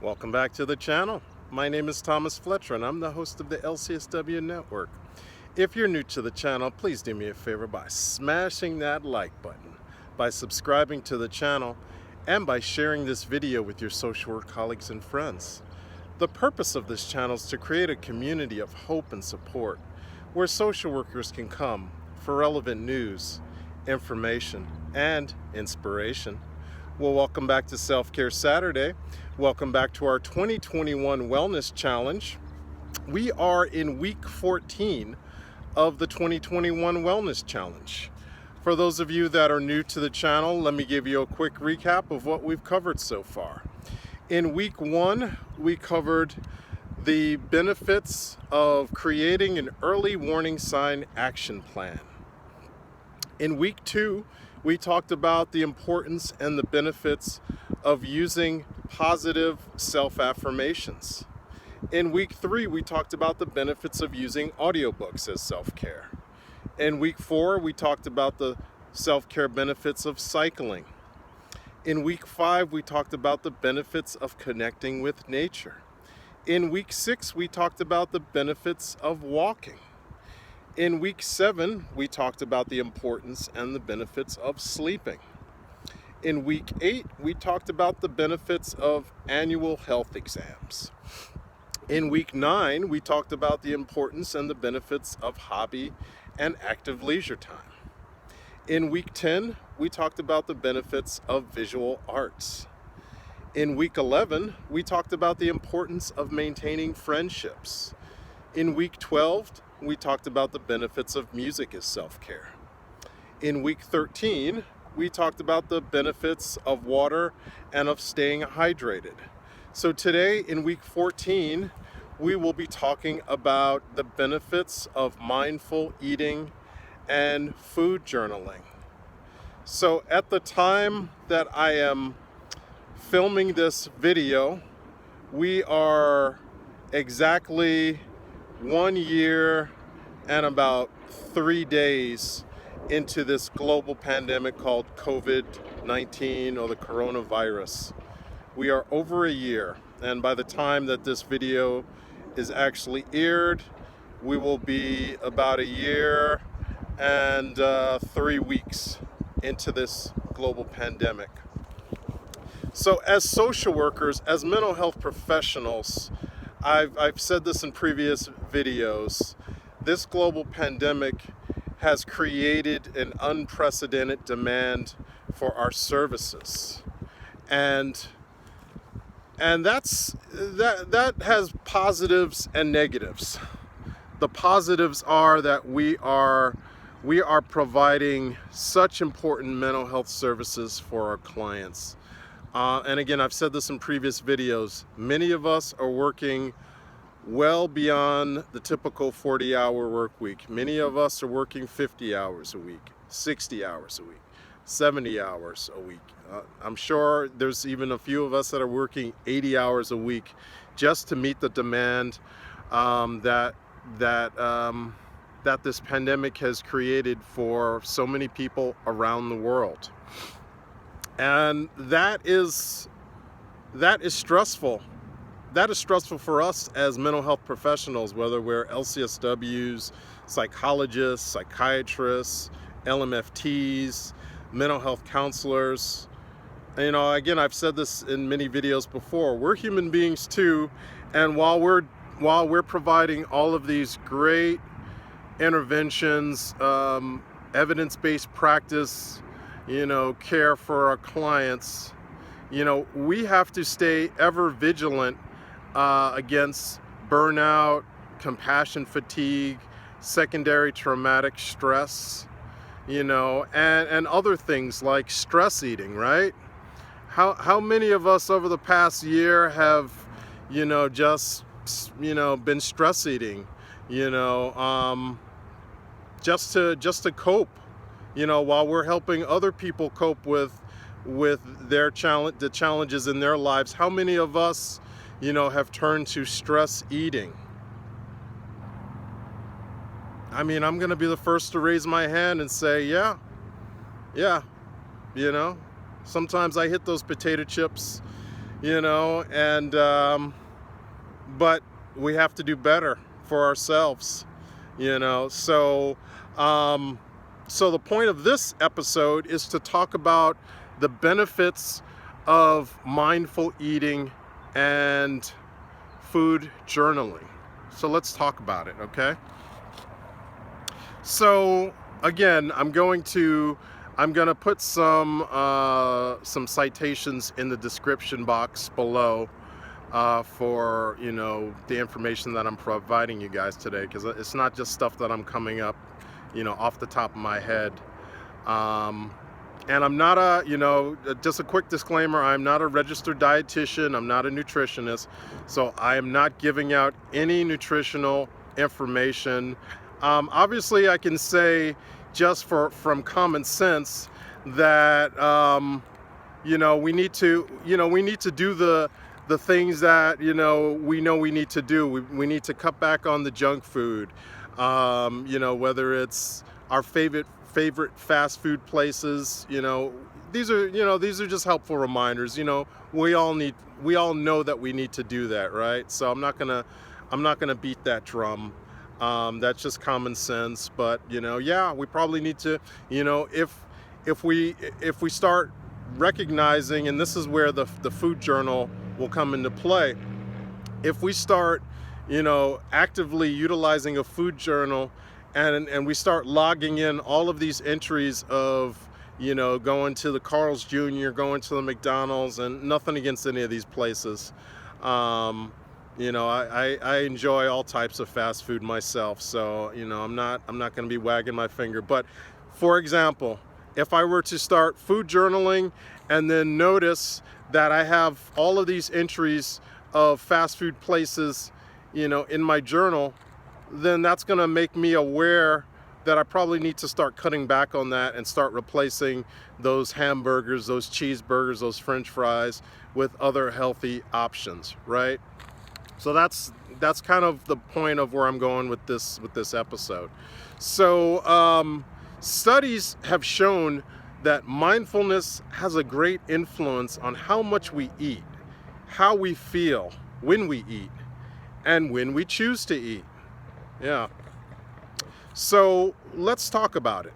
Welcome back to the channel. My name is Thomas Fletcher and I'm the host of the LCSW network. If you're new to the channel, please do me a favor by smashing that like button, by subscribing to the channel, and by sharing this video with your social work colleagues and friends. The purpose of this channel is to create a community of hope and support where social workers can come for relevant news, information, and inspiration. Well, welcome back to Self-Care Saturday. Welcome back to our 2021 Wellness Challenge. We are in week 14 of the 2021 Wellness Challenge. For those of you that are new to the channel, let me give you a quick recap of what we've covered so far. In week 1, we covered the benefits of creating an early warning sign action plan. In week 2, we talked about the importance and the benefits of using positive self-affirmations. In week 3, we talked about the benefits of using audiobooks as self-care. In week 4, we talked about the self-care benefits of cycling. In week 5, we talked about the benefits of connecting with nature. In week 6, we talked about the benefits of walking. In week 7, we talked about the importance and the benefits of sleeping. In week 8, we talked about the benefits of annual health exams. In week 9, we talked about the importance and the benefits of hobby and active leisure time. In week 10, we talked about the benefits of visual arts. In week 11, we talked about the importance of maintaining friendships. In week 12, we talked about the benefits of music as self-care. In week 13, we talked about the benefits of water and of staying hydrated. So today, in week 14, we will be talking about the benefits of mindful eating and food journaling. So at the time that I am filming this video, we are exactly 1 year and about 3 days into this global pandemic called COVID-19 or the coronavirus. We are over a year, and by the time that this video is actually aired, we will be about a year and 3 weeks into this global pandemic. So as social workers, as mental health professionals, I've said this in previous videos, this global pandemic has created an unprecedented demand for our services. And that has positives and negatives. The positives are that we are providing such important mental health services for our clients. And again, I've said this in previous videos, many of us are working well beyond the typical 40-hour work week. Many of us are working 50 hours a week, 60 hours a week, 70 hours a week. I'm sure there's even a few of us that are working 80 hours a week just to meet the demand that this pandemic has created for so many people around the world. And that is stressful. That is stressful for us as mental health professionals, whether we're LCSWs, psychologists, psychiatrists, LMFTs, mental health counselors. You know, again, I've said this in many videos before, we're human beings too, and while we're providing all of these great interventions, evidence-based practice, care for our clients, we have to stay ever vigilant against burnout, compassion fatigue, secondary traumatic stress, and other things like stress eating, right? How many of us over the past year have, just, been stress eating, just to cope, while we're helping other people cope with their the challenges in their lives. How many of us, have turned to stress eating? I mean, I'm going to be the first to raise my hand and say, yeah, sometimes I hit those potato chips, and but we have to do better for ourselves, um, so the point of this episode is to talk about the benefits of mindful eating and food journaling. So let's talk about it, okay? So again, I'm going to put some citations in the description box below for the information that I'm providing you guys today, because it's not just stuff that I'm coming up off the top of my head. And I'm not just a quick disclaimer, I'm not a registered dietitian, I'm not a nutritionist, so I am not giving out any nutritional information. Obviously, I can say just from common sense that we need to do the things that we know we need to do. We need to cut back on the junk food. Whether it's our favorite fast food places, these are just helpful reminders. We all know that we need to do that, right? So I'm not gonna beat that drum. That's just common sense. But we probably need to, if we start recognizing, and this is where the food journal will come into play. If we start actively utilizing a food journal, and we start logging in all of these entries of going to the Carl's Jr., going to the McDonald's, and nothing against any of these places. I enjoy all types of fast food myself, so I'm not going to be wagging my finger. But for example, if I were to start food journaling and then notice that I have all of these entries of fast food places in my journal, then that's going to make me aware that I probably need to start cutting back on that and start replacing those hamburgers, those cheeseburgers, those French fries with other healthy options, right? So that's kind of the point of where I'm going with this episode. So studies have shown that mindfulness has a great influence on how much we eat, how we feel when we eat, and when we choose to eat. Yeah. So let's talk about it.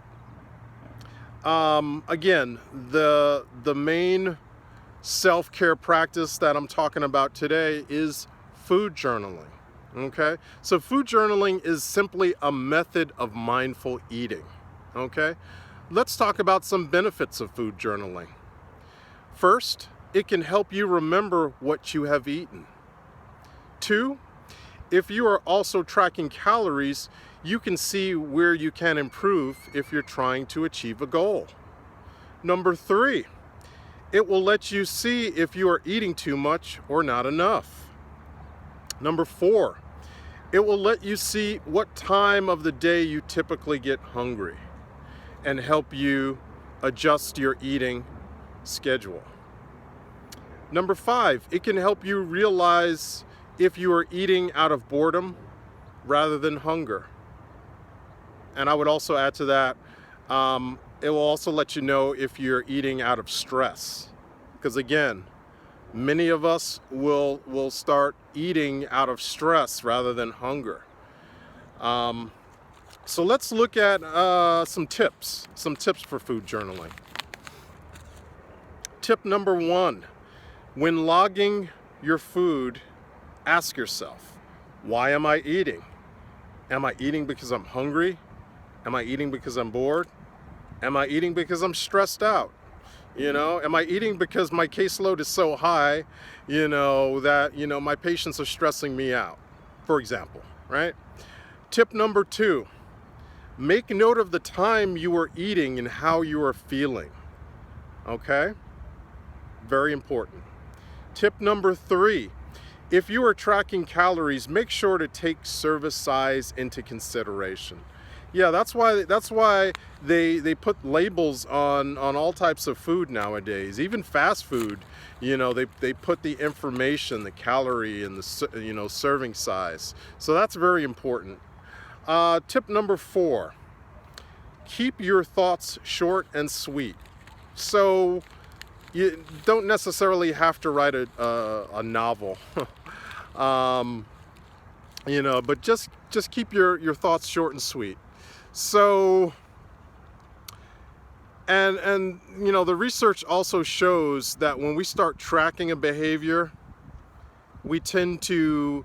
Again, the main self-care practice that I'm talking about today is food journaling. Okay? So food journaling is simply a method of mindful eating. Okay? Let's talk about some benefits of food journaling. First, it can help you remember what you have eaten. 2, if you are also tracking calories, you can see where you can improve if you're trying to achieve a goal. Number 3, it will let you see if you are eating too much or not enough. Number 4, it will let you see what time of the day you typically get hungry and help you adjust your eating schedule. Number 5, it can help you realize if you are eating out of boredom rather than hunger. And I would also add to that, it will also let you know if you're eating out of stress. Because again, many of us will start eating out of stress rather than hunger. So let's look at some tips for food journaling. Tip number 1, when logging your food, ask yourself, why am I eating? Am I eating because I'm hungry? Am I eating because I'm bored? Am I eating because I'm stressed out? Am I eating because my caseload is so high, that, my patients are stressing me out, for example, right? Tip number 2, make note of the time you are eating and how you are feeling. Okay? Very important. Tip number 3, if you are tracking calories, make sure to take service size into consideration. Yeah, that's why they put labels on all types of food nowadays. Even fast food, they put the information, the calorie and the serving size. So that's very important. Tip number 4, keep your thoughts short and sweet. So, you don't necessarily have to write a novel. You know, but just keep your thoughts short and sweet. So, and you know, the research also shows that when we start tracking a behavior, we tend to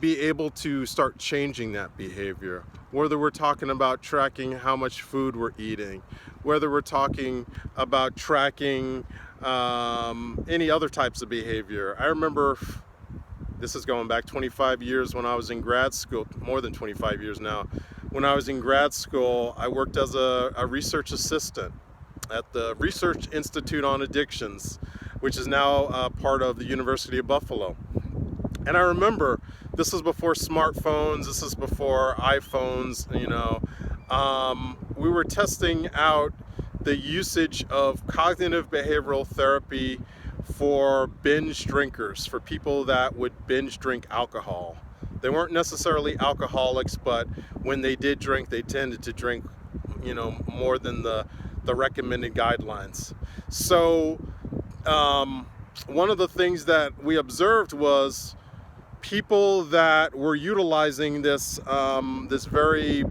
be able to start changing that behavior. Whether we're talking about tracking how much food we're eating, whether we're talking about tracking any other types of behavior. I remember, this is going back 25 years when I was in grad school, more than 25 years now. When I was in grad school, I worked as a research assistant at the Research Institute on Addictions, which is now part of the University of Buffalo. And I remember, this is before smartphones, this is before iPhones, you know. We were testing out the usage of cognitive behavioral therapy for binge drinkers, for people that would binge drink alcohol. They weren't necessarily alcoholics, but when they did drink, they tended to drink, you know, more than the recommended guidelines. So one of the things that we observed was people that were utilizing this this very